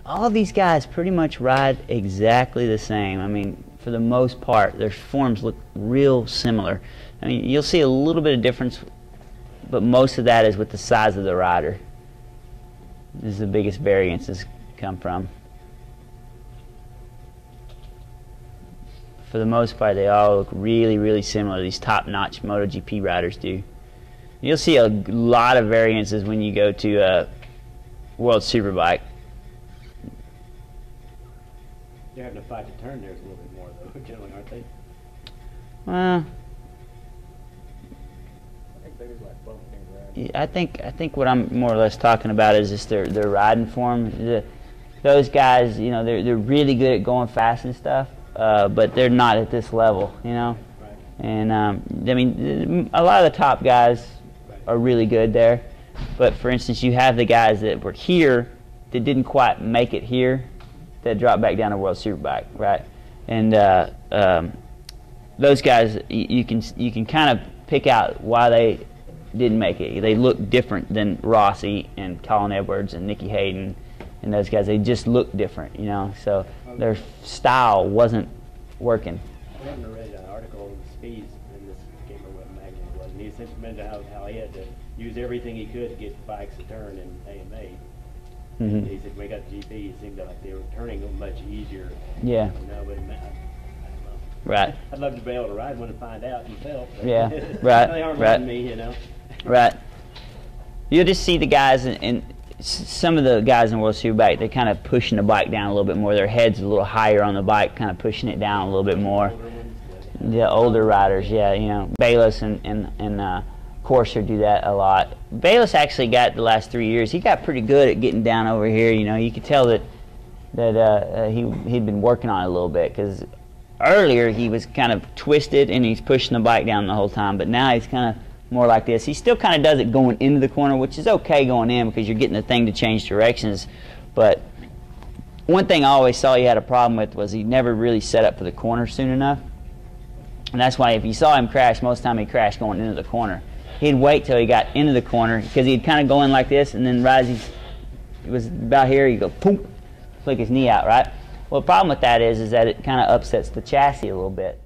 All of these guys pretty much ride exactly the same. I mean, for the most part, their forms look real similar. I mean, you'll see a little bit of difference, but most of that is with the size of the rider. This is the biggest variances come from. For the most part, they all look really, really similar. These top-notch MotoGP riders do. You'll see a lot of variances when you go to World Superbike. They're having to fight to turn theirs a little bit more, though, generally, aren't they? Well, I think theirs like both things, right? I think what I'm more or less talking about is just their riding form. Those guys, you know, they're really good at going fast and stuff, but they're not at this level, you know. Right. And I mean, a lot of the top guys are really good there, but for instance, you have the guys that were here that didn't quite make it here, that dropped back down to World Superbike, right? And those guys, you can kind of pick out why they didn't make it. They look different than Rossi and Colin Edwards and Nicky Hayden and those guys. They just look different, you know. So their style wasn't working. I haven't read an article on the speeds in this game or what magazine it was, and he essentially mentioned how he had to use everything he could to get bikes to turn in AMA. Mm-hmm. He said when he got to GP, it seemed like they were turning much easier. Yeah. You know, but I don't know. Right. I'd love to be able to ride one and find out myself. Yeah. Right. They aren't right. letting me, you know. Right. You'll just see the guys, and some of the guys in World Superbike, they're kind of pushing the bike down a little bit more. Their head's a little higher on the bike, kind of pushing it down a little bit more. The older riders, yeah, you know, Bayless and Corser do that a lot. Bayless actually got the last 3 years. He got pretty good at getting down over here. You know, you could tell that he'd been working on it a little bit, because earlier he was kind of twisted and he's pushing the bike down the whole time. But now he's kind of more like this. He still kind of does it going into the corner, which is okay going in because you're getting the thing to change directions. But one thing I always saw he had a problem with was he never really set up for the corner soon enough. And that's why if you saw him crash, most of the time he crashed going into the corner. He'd wait till he got into the corner because he'd kind of go in like this, and then right as he was about here, he'd go boom, flick his knee out, right? Well, the problem with that is that it kind of upsets the chassis a little bit.